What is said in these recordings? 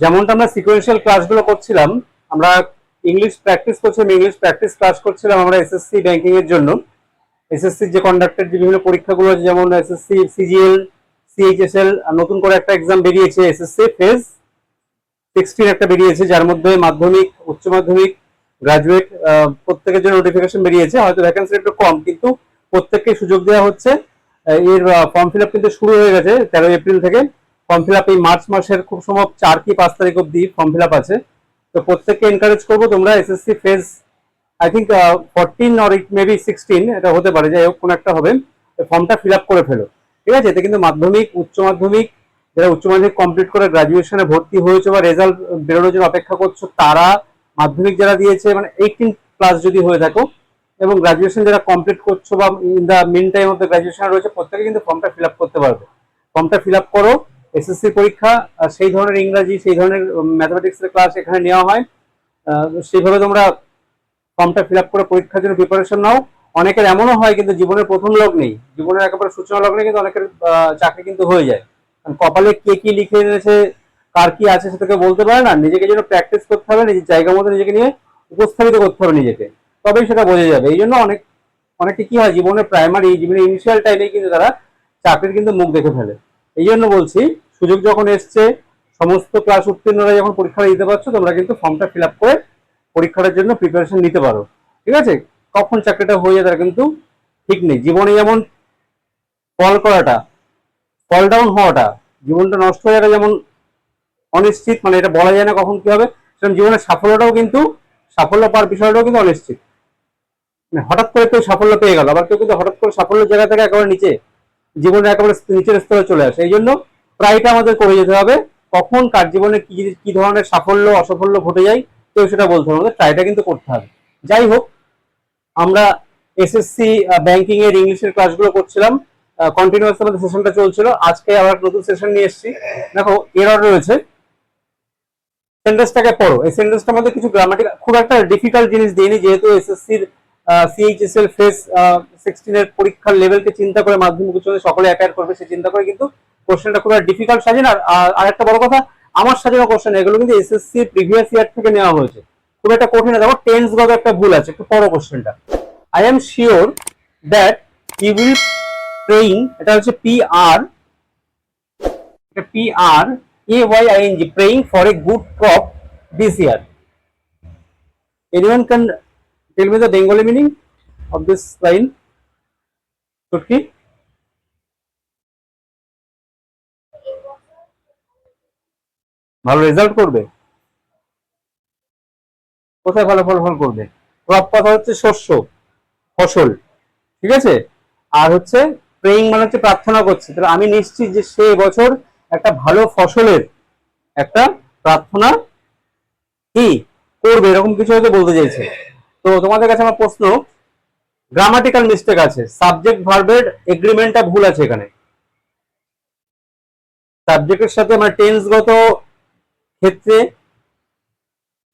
যেমনটা আমরা সিকোয়েন্সিয়াল ক্লাসগুলো করছিলাম, আমরা ইংলিশ প্র্যাকটিস করছিলাম, ইংলিশ প্র্যাকটিস ক্লাস করছিলাম আমরা এসএসসি ব্যাংকিং এর জন্য। এসএসসি যে কন্ডাক্টেড যে বিভিন্ন পরীক্ষাগুলো আছে, যেমন এসএসসি সিজিএল, সিএইচএসএল, নতুন করে একটা এক্সাম বেরিয়েছে এসএসসি ফেজ 16 একটা বেরিয়েছে, যার মধ্যে মাধ্যমিক, উচ্চ মাধ্যমিক, গ্রাজুয়েট প্রত্যেকের জন্য নোটিফিকেশন বেরিয়েছে। হয়তো ভ্যাকেন্সি একটু কম, কিন্তু প্রত্যেককে সুযোগ দেওয়া হচ্ছে। এর ফর্ম ফিল আপ কিন্তু শুরু হয়ে গেছে 13 এপ্রিল থেকে। ফর্ম ফিল আপ এই মার্চ মাসের খুব সম্ভব 4 কি 5 তারিখ অব্দি ফর্ম ফিল আপ আছে। তো প্রত্যেককে এনকারেজ করবো, তোমরা SSC phase I think 14 or it maybe 16 এটা হতে পারে, যাই হোক কোন একটা হবে, ফর্মটা ফিল আপ করে ফেলো। ঠিক আছে? এতে কিন্তু মাধ্যমিক, উচ্চ মাধ্যমিক, যারা উচ্চ মাধ্যমিক কমপ্লিট করে গ্রাজুয়েশনে ভর্তি হয়েছে বা রেজাল্ট বেরোনোর জন্য অপেক্ষা করছো, তারা, মাধ্যমিক যারা দিয়েছে মানে 18 প্লাস যদি হয়ে থাকো, এবং গ্রাজুয়েশন যারা কমপ্লিট করছো বা in the mean time of the graduation রয়েছে, প্রত্যেকে কিন্তু ফর্মটা ফিল আপ করতে পারবে। ফর্মটা ফিল আপ করো। এসএসসি পরীক্ষা সেই ধরনের ইংরাজি, সেই ধরনের ম্যাথমেটিক্সের ক্লাস এখানে নেওয়া হয়। সেইভাবে তোমরা ফর্মটা ফিল আপ করে পরীক্ষার জন্য প্রিপারেশন নাও। অনেকের এমনও হয় কিন্তু জীবনের প্রথম লগ্নেই, জীবনের একেবারে সূচনা লগ্নে কিন্তু অনেকের চাকরি কিন্তু হয়ে যায়। কপালে কে কি লিখে এনেছে, কার কি আছে সেটাকে বলতে পারে না। নিজেকে যেন প্র্যাকটিস করতে হবে, নিজের জায়গা মতো নিজেকে নিয়ে উপস্থাপিত করতে হবে নিজেকে, তবেই সেটা বোঝা যাবে। এই জন্য অনেকে কি হয়, জীবনের প্রাইমারি, জীবনের ইনিশিয়াল টাইমে কিন্তু তারা চাকরির কিন্তু মুখ দেখে ফেলে। এই জন্য বলছি, সুযোগ যখন এসছে, সমস্ত ক্লাস উত্তীর্ণরা যখন পরীক্ষা দিতে পারছো, তোমরা কিন্তু ফর্মটা ফিল আপ করে পরীক্ষার জন্য প্রিপারেশন নিতে পারো। ঠিক আছে? কখন চাকরিটা হয়ে যায় তার কিন্তু ঠিক নেই। জীবনে যেমন ফল করাটা, ফল ডাউন হওয়াটা, জীবনটা নষ্ট হয়ে যাওয়া যেমন অনিশ্চিত, মানে এটা বলা যায় না কখন কি হবে, সেরকম জীবনের সাফল্যটাও কিন্তু, সাফল্য পাওয়ার বিষয়টাও কিন্তু অনিশ্চিত। মানে হঠাৎ করে কেউ সাফল্য পেয়ে গেল, আবার কেউ কিন্তু হঠাৎ করে সাফল্যের জায়গা থেকে একেবারে নিচে, জীবনে একেবারে নিচের স্তরে চলে আসে। এই জন্য ট্রাইটা আমাদের করে যেতে হবে, কখন কার জীবনে কি কি ধরনের সাফল্য অসাফল্য ঘটে যায় কেউ সেটা বলতে হবে, আমাদের ট্রাইটা কিন্তু করতে হবে। যাই হোক, আমরা এসএসসি ব্যাংকিং এর ইংলিশের ক্লাসগুলো করছিলাম, কন্টিনিউয়াস আমাদের সেশনটা চলছিল। আজকে আবার নতুন সেশন নিয়ে এসেছি। দেখো, এরর রয়েছে, সেন্টেন্সটাকে পড়ো। এই সেন্টেন্সটার মধ্যে কিছু গ্রামাটিক, খুব একটা ডিফিকাল্ট জিনিস দিইনি, যেহেতু এসএসসির সিএইচএসএল ফেজ 16 এর পরীক্ষার লেভেলকে চিন্তা করে মাধ্যমিক উচ্চ মাধ্যমিক সকলে অ্যাপিয়ার করবে সে চিন্তা করে কিন্তু কোশ্চেনটা খুব একটা ডিফিকাল্ট সাজেন। আর একটা বড় কথা, আমার সাজানো কোশ্চেন এগুলো কিন্তু এসএসসি প্রিভিয়াস ইয়ার থেকে নেওয়া হয়েছে, খুব একটা কঠিন না। দেখো, টেন্স গত একটা ভুল আছে, একটু পড়ো কোশ্চেনটা। I am sure that you will praying, এটা হচ্ছে PRAYING, praying for a good crop this year. Anyone can tell me the Bengali meaning of this line? Turki? ভালো রেজাল্ট করবে? কোথায় ভালো ফলাফল করবে? ক্রপ কথা হচ্ছে শস্য, ফসল। ঠিক আছে? আর হচ্ছে প্রেইং মানে হচ্ছে প্রার্থনা করছে। তাহলে আমি নিশ্চিত যে সে বছর একটা ভালো ফসলের একটা প্রার্থনা কি করবে, এরকম কিছু হয়তো বলতে চাইছে। তো তোমাদের কাছে আমার প্রশ্ন, গ্রামাটিক্যাল মিস্টেক আছে, সাবজেক্ট ভার্বের এগ্রিমেন্টটা ভুল আছে এখানে। সাবজেক্টের সাথে মানে টেন্সগত ক্ষেত্রে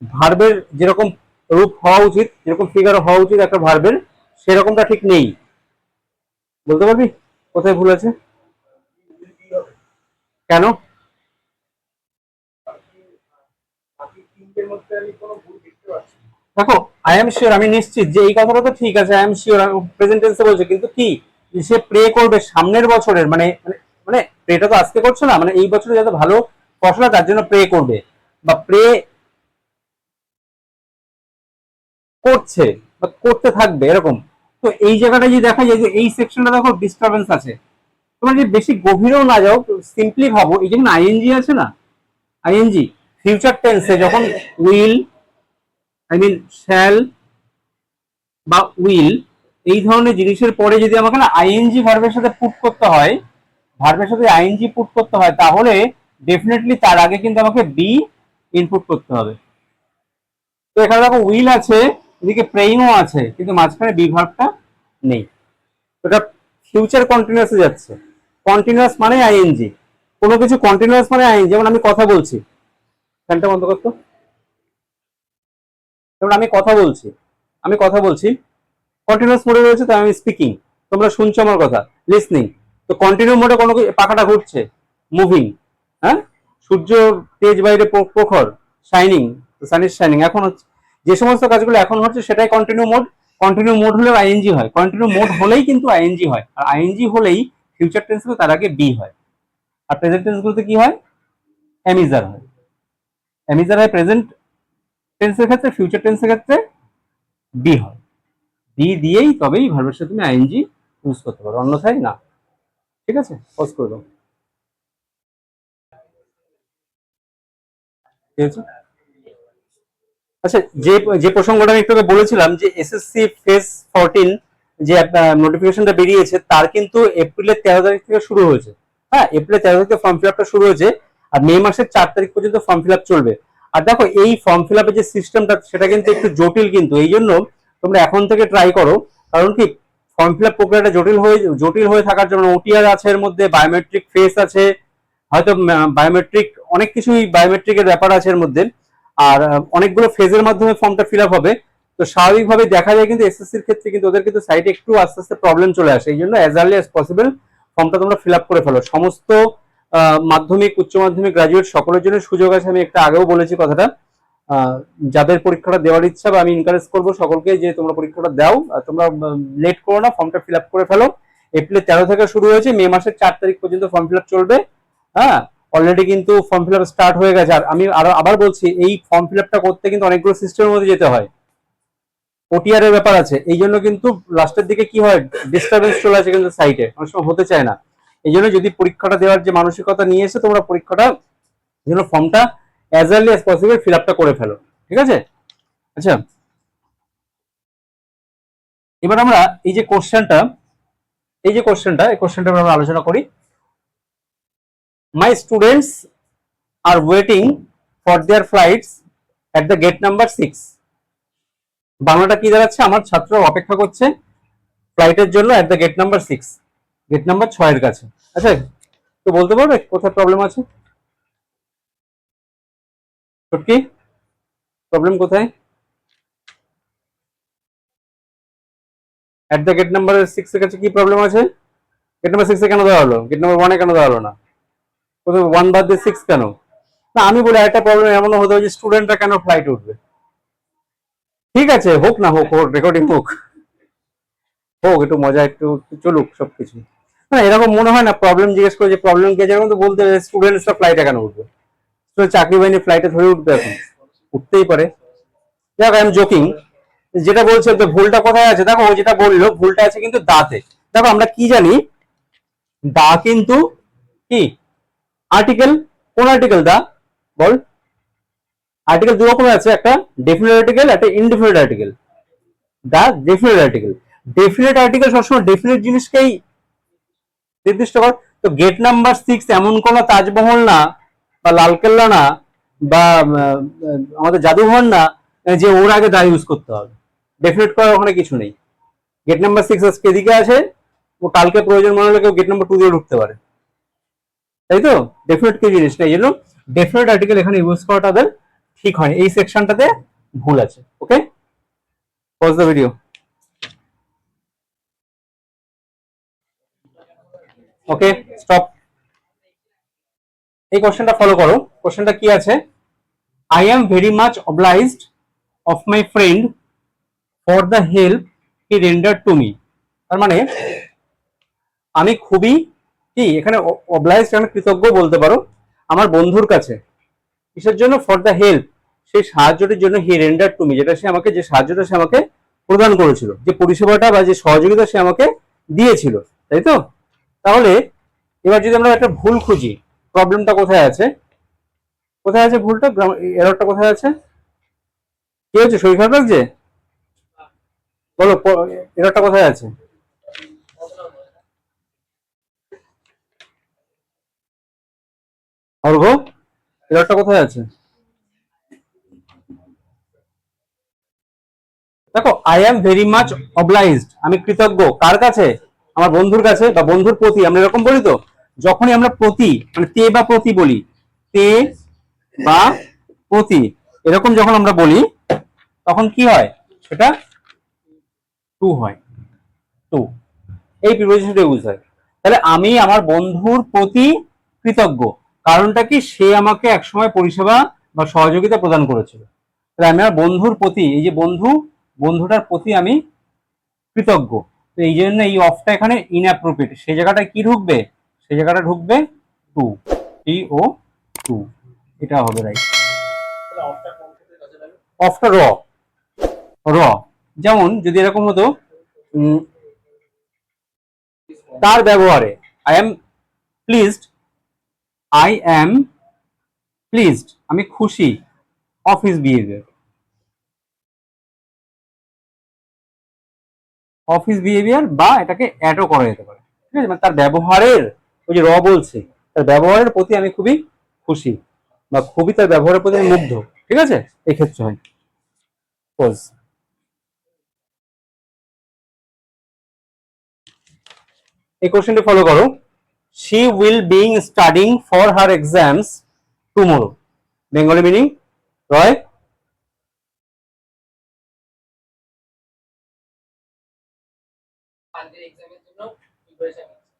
ভার্বের যেরকম রূপ হওয়া উচিত, যেরকম ফিগার হওয়া উচিত একটা ভার্বের, সেরকমটা ঠিক নেই। বলতে পারবি কোথায় ভুল আছে? কেন? দেখো, আই এম শিওর, আমি নিশ্চিত যে, এই কথাটা তো ঠিক আছে, আই এম শিওর প্রেজেন্ট টেন্সে বলছে, কিন্তু কি সে প্রে করবে সামনের বছরের, মানে মানে মানে প্রেটা তো আজকে করছে না, মানে এই বছরে যাতে ভালো ফসল হয় তার জন্য প্রে করবে বা প্রে করছে বা করতে থাকবে, এরকম। তো এই জায়গাটা যদি দেখা যায় যে এই সেকশনটা দেখো ডিস্টারবেন্স আছে, তোমরা যদি বেশি গভীরেও না যাও, সিম্পলি ভাবো, এই যেখানে আইএনজি আছে না, আইএনজি ফিউচার টেন্সে যখন উইল, আই মিন শ্যাল বা উইল, এই ধরনের জিনিসের পরে যদি আমাকে না আইএনজি ভার্বের সাথে পুট করতে হয়, ভার্বের সাথে আইএনজি পুট করতে হয়, তাহলে ডেফিনেটলি তার আগে কিন্তু আমাকে বি ইনপুট করতে হবে। তো এখানে দেখো উইল আছে, এদিকে প্রেইংও আছে, কিন্তু মাঝখানে বি ভার্বটা নেই। ওটা ফিউচার কন্টিনিউয়াসে যাচ্ছে। কন্টিনিউয়াস মানে আইএনজি, কোনো কিছু কন্টিনিউয়াস মানে আইএনজি। যেমন আমি কথা বলছি, ফ্যানটা বন্ধ করতো, যেমন আমি কথা বলছি কন্টিনিউয়াস মোডে রয়েছে, তাই আমি স্পিকিং, তোমরা শুনছো আমার কথা, লিসনিং। তো কন্টিনিউ মোডে কোনো পাখাটা ঘুরছে, মুভিং। হ্যাঁ, সূর্য তেজ বাইরে প্রখর, শাইনিং, সান ইজ শাইনিং। এখন হচ্ছে যে সমস্ত কাজগুলো এখন হচ্ছে সেটাই কন্টিনিউ মোড। কন্টিনিউ মোড হলেও আইএনজি হয়, কন্টিনিউ মোড হলেই কিন্তু আইএনজি হয়, আর আইএনজি হলেই ফিউচার টেন্স তার আগে বি হয়, আর প্রেজেন্ট টেন্স গুলোতে কি হয়, এমিজার হয়। এমিজার হয় প্রেজেন্ট টেন্সের ক্ষেত্রে, ফিউচার টেন্সের ক্ষেত্রে বি হয়। বি দিয়েই তবেই ভার্বের সাথে তুমি আইএনজি ইউজ করতে পারো, অন্যথায় না। ঠিক আছে, পজ করে দাও। ঠিক আছে, আচ্ছা, যে যে প্রসঙ্গটা আমি একটু আগে বলেছিলাম যে এসএসসি ফেজ 14 যে নোটিফিকেশনটা বেরিয়েছে, তার কিন্তু এপ্রিলের 13 তারিখ থেকে শুরু হয়েছে। হ্যাঁ, এপ্রিলের 13 তারিখ থেকে ফর্ম ফিল আপটা শুরু হয়েছে, আর মে মাসের 4 তারিখ পর্যন্ত ফর্ম ফিল আপ চলবে। আর দেখো, এই ফর্ম ফিল আপের যে সিস্টেমটা সেটা কিন্তু একটু জটিল, কিন্তু এই জন্য তোমরা এখন থেকে ট্রাই করো। কারণ কি, ফর্ম ফিল আপ প্রক্রিয়াটা জটিল হয়ে থাকার জন্য ওটিআর আছে, এর মধ্যে বায়োমেট্রিক ফেস আছে, হয়তো বায়োমেট্রিক অনেক কিছুই বায়োমেট্রিকের ব্যাপার আছে এর মধ্যে, আর অনেকগুলো ফেজের মাধ্যমে ফর্মটা ফিল আপ হবে। তো স্বাভাবিকভাবে দেখা যায় কিন্তু এসএসসির ক্ষেত্রে কিন্তু ওদের কিন্তু সাইটে একটু আস্তে আস্তে প্রবলেম চলে আসে। এই জন্য অ্যাজ আর্লি অ্যাজ পসিবল ফর্মটা তোমরা ফিল আপ করে ফেলো। সমস্ত মাধ্যমিক, উচ্চ মাধ্যমিক, গ্রাজুয়েট সকলের জন্য সুযোগ আছে। আমি একটা আগেও বলেছি কথাটা, যাদের পরীক্ষাটা দেওয়ার ইচ্ছা, বা আমি এনকারেজ করবো সকলকে যে তোমরা পরীক্ষাটা দাও, তোমরা লেট করো না, ফর্মটা ফিল আপ করে ফেলো। এপ্রিলের 13 থেকে শুরু হয়েছে, মে মাসের 4 তারিখ পর্যন্ত ফর্ম ফিল আপ চলবে। হ্যাঁ, অলরেডি কিন্তু ফর্ম ফিল আপ স্টার্ট হয়ে গেছে। আর আমি আবার বলছি, এই ফর্ম ফিল আপটা করতে কিন্তু অনেকগুলো সিস্টেমের মধ্যে যেতে হয়, ওটিআর এর ব্যাপার আছে। এই জন্য কিন্তু লাস্টের দিকে কি হয়, ডিস্টারবেন্স চলে আসে কিন্তু সাইটে, অনেক সময় হতে চায় না। এই জন্য যদি পরীক্ষাটা দেওয়ার যে মানসিকতা নিয়ে এসে তোমরা পরীক্ষাটা যেন ফর্মটা as early as possible fill আপটা করে ফেলো। ঠিক আছে, আচ্ছা, এবার আমরা এই যে কোশ্চেনটা, এই কোশ্চেনটা আমরা আলোচনা করি। My students are waiting for their flights at the gate number 6। বাংলাটা কি দাঁড়াচ্ছে, আমার ছাত্র অপেক্ষা করছে ফ্লাইটের জন্য at the gate number 6, gate number 6 এর কাছে। আচ্ছা, তো বলতে পারবে কোথায় প্রবলেম আছে? কি প্রবলেম কোথায়? এট দ্য গেট নাম্বার 6 এর কাছে কি প্রবলেম আছে? গেট নাম্বার 6 এ কেন দেওয়া হলো, গেট নাম্বার 1 এ কেন দেওয়া হলো না? প্রথমে 1 বাদ দিয়ে 6 কেন? না, আমি বলি একটা প্রবলেম এমন হতে হয় যে স্টুডেন্টরা কেন ফ্লাইট উঠবে। ঠিক আছে, হোক না হোক, রেকর্ডিং হোক, একটু মজা, একটু চলুক সবকিছু। না, এরকম মনে হয় না প্রবলেম জিজ্ঞেস করে যে প্রবলেম কি, যেরকম তো বলতে স্টুডেন্টসরা ফ্লাইটে কেন উঠবে, চাকরি বাহিনী ফ্লাইটে ধরে উঠবে এখন, উঠতেই পারে। দেখো, আই এম জোকিং। যেটা বলছে তো ভুলটা কোথায় আছে, দেখো ও যেটা বললো ভুলটা আছে কিন্তু দাতে। দেখো, আমরা কি জানি, দা কিন্তু কি আর্টিকেল, কোন আর্টিকেল দা, বল। আর্টিকেল দু রকমের আছে, একটা ডেফিনিট আর্টিকেল, একটা ইনডেফিনিট আর্টিকেল। দা ডেফিনিট আর্টিকেল, ডেফিনিট আর্টিকেল সবসময় ডেফিনিট জিনিসকেই নির্দিষ্ট কর। তো গেট নাম্বার 6 এমন কোন তাজমহল না, বা লালকেল্লা না, বা আমাদের জাদুঘর না, যে ওর আগে দা ইউজ করতে হবে। ডেফিনেট করার ওখানে কিছু নেই। গেট নাম্বার 6 আজকে এদিকে আছে, ও কালকে প্রয়োজন মনে হলে কেউ গেট নাম্বার 2 দিয়ে ঢুকতে পারে, তাই তো? ডেফিনেট কি জিনিস না, এই জন্য ডেফিনেট আর্টিকেল এখানে ইউজ করাটা তাদের ঠিক হয়নি, এই সেকশনটাতে ভুল আছে। Okay, pause the video. Okay, stop. এই কোশ্চেনটা ফলো করো। কোশ্চেনটা কি আছে, I am very much obliged of my friend for the help he render to me. তার মানে আমি খুবই কি, এখানে অবলাইজড এখানে কৃতজ্ঞ বলতে পারো আমার বন্ধুর কাছে, কিসের জন্য, ফর দ্য হেল্প, সেই সাহায্যটির জন্য, হি রেন্ডার টু মি, যেটা সে আমাকে, যে সাহায্যটা সে আমাকে প্রদান করেছিল, যে পরিষেবাটা বা যে সহযোগিতা সে আমাকে দিয়েছিল, তাই তো? তাহলে এবার যদি আমরা একটা ভুল খুঁজি, প্রবলেমটা কোথায় আছে, কোথায় আছে ভুলটা, এররটা কোথায় আছে? কি হচ্ছে, শরীর খারাপ লাগছে? বলো, এররটা কোথায় আছে? অর্ঘ, এররটা কোথায় আছে? দেখো, I am very much obliged, আমি কৃতজ্ঞ কার কাছে, আমার বন্ধুর কাছে, বা বন্ধুর প্রতি। আমরা এরকম বলি তো, যখনই আমরা প্রতি মানে তে বা প্রতি বলি, তে বা প্রতি, এরকম যখন আমরা বলি তখন কি হয়, সেটা টু হয়, টু, এই প্রিপোজিশনটা ইউজ হয়। তাহলে আমি আমার বন্ধুর প্রতি কৃতজ্ঞ, কারণটা কি, সে আমাকে একসময় পরিষেবা বা সহযোগিতা প্রদান করেছিল। তাহলে আমি আমার বন্ধুর প্রতি, এই যে বন্ধু, বন্ধুটার প্রতি আমি কৃতজ্ঞ। তো এই জন্য এই অফটা এখানে ইনঅ্যাপ্রোপ্রিয়েট। সেই জায়গাটায় কি ঢুকবে, সেই জায়গাটা ঢুকবে টু, টি ও টু, এটা হবে রাইট। অফটা র, র যেমন যদি এরকম হতো তার ব্যবহারে, I am pleased, I am pleased আমি খুশি, of his behaviour, of his behaviour, বা এটাকে অ্যাডও করা যেতে পারে। ঠিক আছে, মানে তার ব্যবহারের, ওই যে র বলছে, তার ব্যবহারের প্রতি আমি খুবই খুশি বা খুবই তার ব্যবহারের প্রতি আমি মুগ্ধ। ঠিক আছে, এই ক্ষেত্রে হয় পোজ। এই কোশ্চেনটি ফলো করো। She will being studying for her exams tomorrow, Bengali meaning রয়।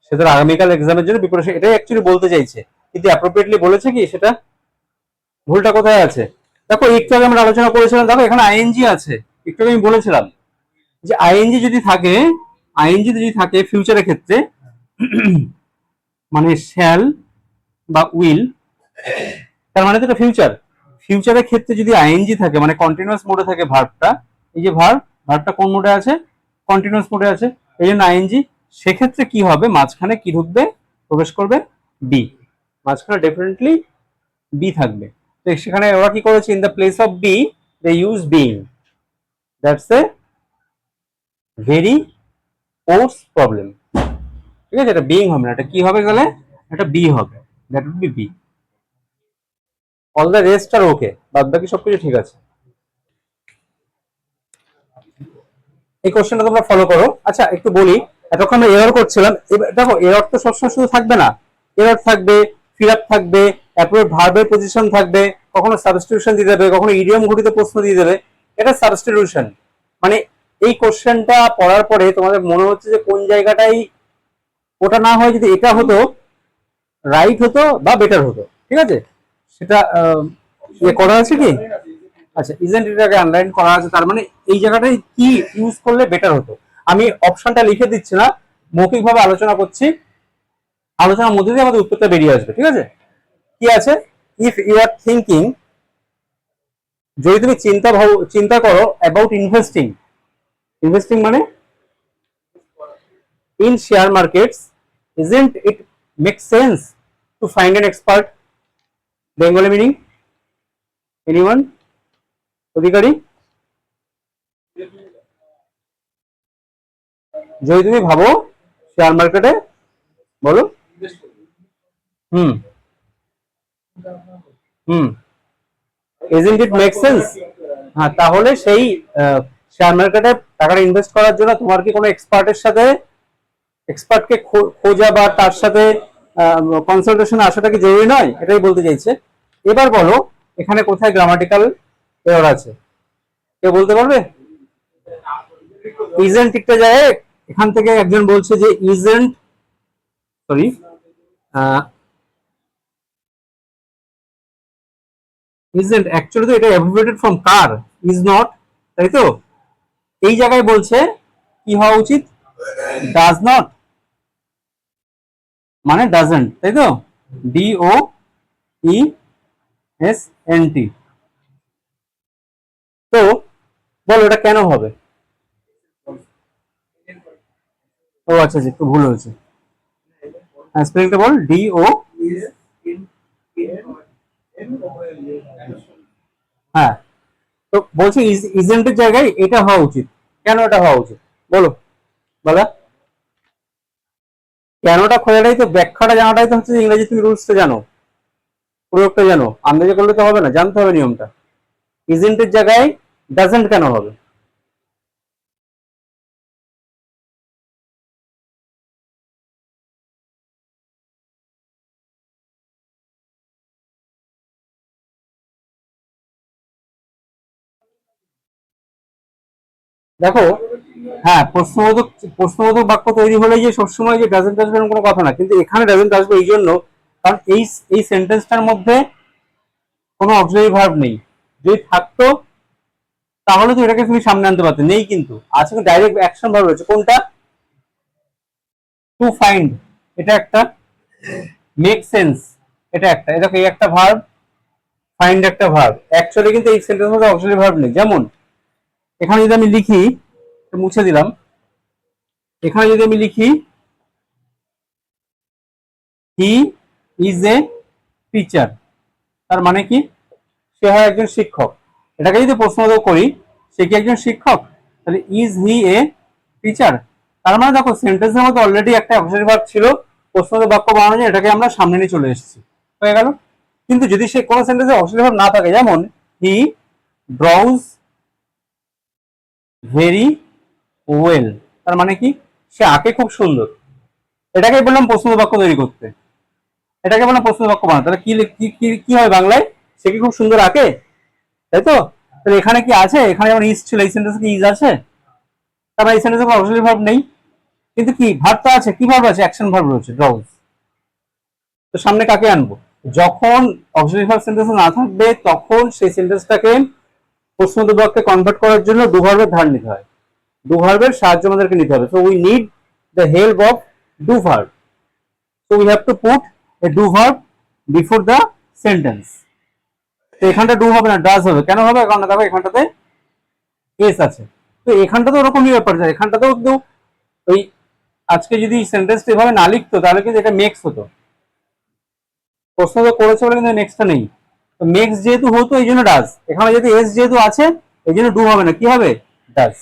সে তার আগামীকাল এক্সামের জন্য প্রিপারেশন, এটাই অ্যাকচুয়ালি বলতে চাইছে, কিন্তু অ্যাপ্রোপ্রিয়েটলি বলেছে কি, সেটা ভুলটা কোথায় আছে। দেখো একটু আগে আমরা আলোচনা করেছিলাম, দেখো এখানে আইএনজি আছে, একটু আগে আমি বলেছিলাম যে আইএনজি যদি থাকে, আইএনজি যদি থাকে ফিউচারের ক্ষেত্রে, মানে শ্যাল বা উইল, তার মানে তো এটা ফিউচার। ফিউচারের ক্ষেত্রে যদি আইএনজি থাকে, মানে কন্টিনিউয়াস মোডে থাকে ভার্বটা, এই যে ভার্বটা কোন মোডে আছে, কন্টিনিউয়াস মোডে আছে, এই জন্য আইএনজি। সেক্ষেত্রে কি হবে, মাঝখানে কি ঢুকবে, প্রবেশ করবে বি, মাঝখানে ডেফিনেটলি বি থাকবে। তো সেখানে ওরা কি করেছে, in the place of be they use being, that's a very coarse problem. ঠিক আছে, এটা বিং হবে না, এটা কি হবে গেলে, এটা বি হবে, that would be B. All the rest আর ওকে, বাদ বাকি সবকিছু ঠিক আছে। এই কোশ্চেনটা তোমরা ফলো করো। আচ্ছা একটু বলি, এতক্ষণ আমরা এরর করছিলাম, দেখো এরর তো সবসময় শুধু থাকবে না, এরর থাকবে, ফিল আপ থাকবে, তারপরে ভার্বের পজিশন থাকবে, কখনো সাবস্টিটিউশন দিয়ে দেবে, কখনো ইডিয়ম ঘটিত প্রশ্ন দিয়ে দেবে, এটা সাবস্টিটিউশন। মানে এই কোশ্চেনটা পড়ার পরে তোমাদের মনে হচ্ছে যে কোন জায়গাটাই ওটা না হয় যদি এটা হতো, রাইট হতো বা বেটার হতো। ঠিক আছে, সেটা ইয়ে করা আছে কি, আচ্ছা ইজেন্ট এটাকে আন্ডারলাইন করা আছে, তার মানে এই জায়গাটায় কি ইউজ করলে বেটার হতো। আমি অপশনটা লিখে দিচ্ছি না, মৌখিকভাবে আলোচনা করছি, আলোচনার মধ্যে দিয়ে আমাদের উত্তরটা বেরিয়ে আসবে। ঠিক আছে, কি আছে, ইফ ইউ আর থিঙ্কিং, যদি তুমি চিন্তা করো অ্যাবাউট ইনভেস্টিং, ইনভেস্টিং মানে in share markets, isn't it make sense to find an expert? Bengali meaning, anyone? অধিকারী, যদি তুমি ভাবো শেয়ার মার্কেটে, বলো, হুম হুম, isn't it make sense? হ্যাঁ, তাহলে সেই শেয়ার মার্কেটে টাকাটা ইনভেস্ট করার জন্য তোমার কি কোনো এক্সপার্টের সাথে, এক্সপার্টকে খোঁজা বা তার সাথে কনসালটেশন আসাটা কি জরুরি নয়, এটাই বলতে চাইছে। এবার বলো এখানে কোথায় গ্রামাটিক্যাল এরর আছে, কেউ বলতে পারবে? ইজেন্ট টিকতে যায়, এখান থেকে একজন বলছে যে ইজেন্ট, সরি, ইজেন্ট অ্যাকচুয়ালি তো এটা abbreviated from car, is not, তাই তো। এই জায়গায় বলছে কি হওয়া উচিত, ডাজ নট, মানে ডাজন্ট, তাই তো, ডি ও ই এস এন টি। তো বলো এটা কেন হবে, ও আচ্ছা আচ্ছা একটু ভুল হয়েছে, স্পেলিংটা বল, ডি ও, হ্যাঁ, তো বলছি ইজেন্টের জায়গায় এটা হওয়া উচিত, কেন এটা হওয়া উচিত বলো, বলা, কেনটা খোঁজাটাই তো, ব্যাখ্যাটা জানাটাই তো হচ্ছে ইংরেজি, তুমি রুলসটা জানো, প্রয়োগটা জানো, আন্দাজে করলে তো হবে না, জানতে হবে নিয়মটা। ইজেন্টের জায়গায় ডাজেন্ট কেন হবে, দেখো, হ্যাঁ প্রশ্নবোধক বাক্য তৈরি হলে যে সবসময় যে ডাজেন্ট আসবে এরকম কোনো কথা না, কিন্তু এখানে ডাজেন্ট আসবে এই জন্য কারণ এই সেন্টেন্সটার মধ্যে কোনো অক্সিলারি ভার্ব নেই। যদি থাকতো তাহলে তো এটাকে তুমি সামনে আনতে পারতে, নেই কিন্তু আছে, ডাইরেক্ট অ্যাকশন ভার্ব রয়েছে। কোনটা? টু ফাইন্ড, এটা একটা। মেক সেন্স, এটা একটা। এটাকে এই একটা ভার্ব, ফাইন্ড একটা ভার্ব। অ্যাকচুয়ালি কিন্তু এই সেন্টেন্সের মধ্যে অক্সিলারি ভার্ব নেই। যেমন এখানে যদি আমি লিখি, মুছে দিলাম, এখানে যদি আমি লিখি হি ইজ এ টিচার, তার মানে কি? সে হয় একজন শিক্ষক। এটাকে যদি প্রশ্নবোধক করি, সে কি একজন শিক্ষক? তাহলে ইজ হি এ টিচার। তার মানে দেখো সেন্টেন্সের মধ্যে অলরেডি একটা অক্সিলারি ভার্ব ছিল, প্রশ্নবোধক বাক্য বানানো যায়, এটাকে আমরা সামনে নিয়ে চলে এসেছি, হয়ে গেল। কিন্তু যদি সে কোনো সেন্টেন্সে অক্সিলারি ভার্ব না থাকে, যেমন হি ড্রউজ ভেরি ওয়েল, তার মানে কি? সে আঁকে খুব সুন্দর। এটাকে বললাম প্রশ্নবোধক বাক্য তৈরি করতে, এটাকে বললাম প্রশ্নবোধক বাক্য বানাতে। তাহলে কি কি হয় বাংলায়? সে কি খুব সুন্দর আঁকে, তাই তো? তাহলে এখানে কি আছে? এখানে যেমন ইজ ছিল, এই সেন্টেন্সে কি ইজ আছে? তারপরে এই সেন্টেন্সে কোনো অক্সিলারি ভার্ব নেই, কিন্তু কি ভার্ব তো আছে। কি ভার্ব আছে? অ্যাকশন ভার্ব রয়েছে, ড্রউজ। তো সামনে কাকে আনবো? যখন অক্সিলারি ভার্ব সেন্টেন্সে না থাকবে, তখন সেই সেন্টেন্সটাকে প্রশ্নবোধক বাক্যে কনভার্ট করার জন্য ডু ভার্বের ধার নিতে হয়, ডু ভার্বের সাহায্য আমাদেরকে নিতে হবে। So we need the help of do verb. So we have to put a do verb before the sentence. তো এখানটা ডু হবে না, ডাজ হবে। কেন হবে? কারণ দেখো এখানটাতে এস আছে। তো এখানটা তো ওরকমই ব্যাপার যায়, এখানটাতেও কিন্তু ওই আজকে যদি সেন্টেন্সটা এভাবে না লিখতো, তাহলে কিন্তু এটা মেক্স হতো। প্রশ্ন তো করেছে বলে কিন্তু নেক্সটটা নেই। তো মেক্স যেহেতু হতো, এই জন্য ডাজ। এখানে যদি এস যেহেতু আছে, এই জন্য ডু হবে না, কি হবে? ডাজ।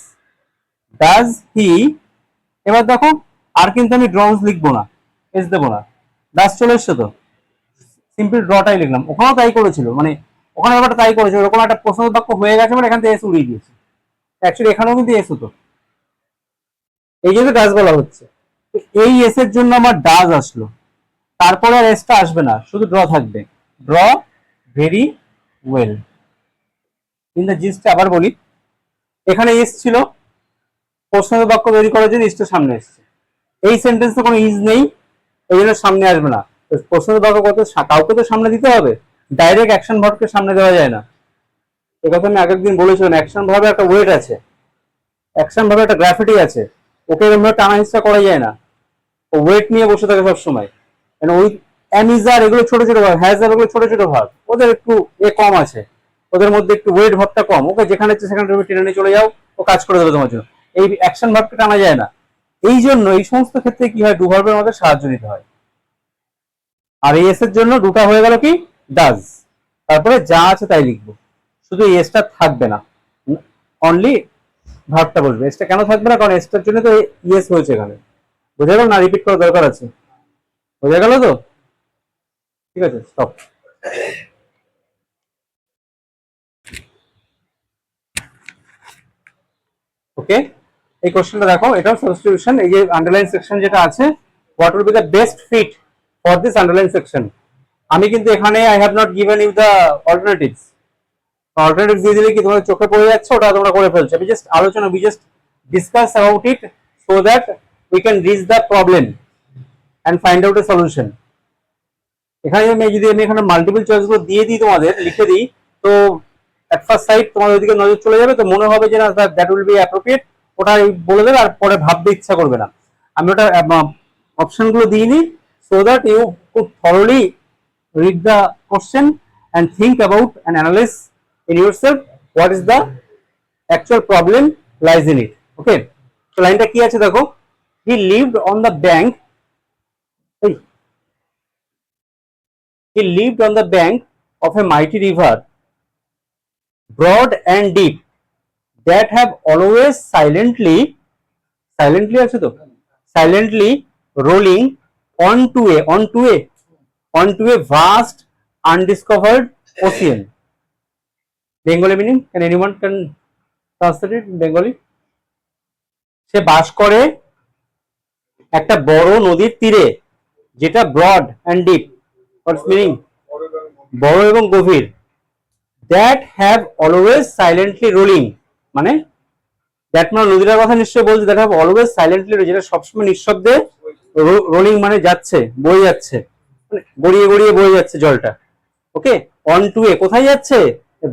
Does he. এবার দেখো, আর কিন্তু আমি ড্রউজ লিখবো না, এস দেবো না, ডাজ চলে এসছে তো, সিম্পল ড্রটাই লিখলাম। ওখানেও তাই করেছিল, মানে ওখানে ব্যাপারটা তাই করেছে, ওরকম একটা প্রশ্ন বাক্য হয়ে গেছে, মানে এখান থেকে এস উড়িয়ে দিয়েছে। অ্যাকচুয়ালি এখানেও কিন্তু এস হতো, এই জন্য ডাজ বলা হচ্ছে। এই এস এর জন্য আমার ডাজ আসলো, তারপরে আর এসটা আসবে না, শুধু ড্র থাকবে। Draw very well. In the gist আবার বলি, এখানে এস ছিল, প্রশ্নের বাক্য তৈরি করার জন্য ইসটা সামনে এসছে। এই সেন্টেন্সে কোনো ইজ নেই, এই জন্য সামনে আসবে না। প্রশ্নের বাক্য কত কাউকে তো সামনে দিতে হবে, ডাইরেক্ট অ্যাকশন ভার্বকে সামনে দেওয়া যায় না। এই কথা আমি আগের দিন বলেছিলাম, অ্যাকশন ভার্বে একটা ওয়েট আছে, অ্যাকশন ভার্বে একটা গ্র্যাভিটি আছে, ওকে এরকম টানা হিস্সা করা যায় না। ও ওয়েট নিয়ে বসে থাকে সবসময়। ওই অ্যামিজার এগুলো ছোট ছোট ভাব, হ্যাজার এগুলো ছোট ছোট ভাব, ওদের একটু কম আছে, ওদের মধ্যে একটু ওয়েট ভাবটা কম। ওকে যেখানে ইচ্ছে সেখানে তুমি টেনে নিয়ে চলে যাও, ও কাজ করে দেবে তোমার জন্য। এই অ্যাকশন ভাবটা টানা যায় না। এই জন্য এই সমস্ত ক্ষেত্রে কি হয়? ডু ভার্বের মধ্যে সাহায্য নিতে হয়। আর এই এস এর জন্য দুটা হয়ে গেল কি? ডাজ। তারপরে যা আছে তাই লিখবো, শুধু এসটা থাকবে না, অনলি ভার্বটা বসবে। এসটা কেন থাকবে না? কারণ এসটার জন্য তো ইয়েস হয়েছে এখানে। বোঝা গেল না? রিপিট করার দরকার আছে? বোঝা গেল তো? ঠিক আছে, স্টপ। ওকে, এই কোশ্চেনটা দেখো, এটাও সাবস্টিটিউশন। এই যে আন্ডারলাইন সেকশন যেটা আছে, what will be the best fit for this underline section. আমি কিন্তু এখানে I have not given you the alternatives. Alternatives দিয়ে দিলে কি তোমাদের চোখে পড়ে যাচ্ছে, ওটা তোমরা করে ফেলছো। আমি জাস্ট আলোচনা, we just discuss about it so that we can reach the problem and find out a solution. এখানে যদি আমি এখানে মাল্টিপল চয়েস গুলো দিয়ে দিই, তোমাদের লিখে দিই, তো এট ফার্স্ট সাইড তোমাদের ওইদিকে নজর চলে যাবে, তো মনে হবে যে না দ্যাট উইল বি অ্যাপ্রোপ্রিয়েট, ওটা বলে দেবে, আর পরে ভাবতে ইচ্ছা করবে না। আমি ওটা অপশন গুলো দিইনি, so that you could thoroughly read the question and think about and analyze in yourself what is the actual problem lies in it. Okay, so লাইনটা কি আছে দেখো, he lived on the bank, he lived on the bank of a mighty river, broad and deep, that have always silently আছে তো, silently rolling onto a vast undiscovered ocean. Bengali meaning, can anyone can translate it in Bengali? সে বাস করে একটা বড় নদীর তীরে, যেটা broad and deep. What's meaning? বড় এবং গভীর। That have always silently rolling, মানে দ্যাট মানে নদীটার কথা নিশ্চয়ই বলছে, দ্যাট হ্যাভ অলওয়েজ সাইলেন্টলি, যেটা সবসময় নিঃশব্দে রোলিং মানে যাচ্ছে, বয়ে যাচ্ছে। মানে গড়িয়ে গড়িয়ে বয়ে যাচ্ছে জলটা। ওকে, অন টু এ কোথায় যাচ্ছে?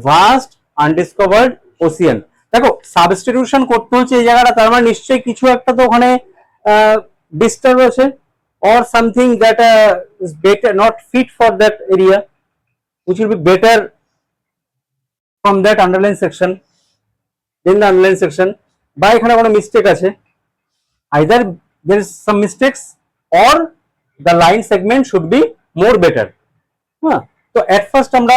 Vast আনডিসকভার্ড ocean. দেখো সাবস্টিটিউশন করতে হচ্ছে এই জায়গাটা, তার মানে নিশ্চয়ই কিছু একটা তো ওখানে ডিস্টার্ব আছে, or something that is better not fit for that area, which will be better from that underline section, in the underline section, বা এখানে কোনো মিস্টেক আছে, either there is some mistakes or the line segment should be more better. হ্যাঁ, তো at first আমরা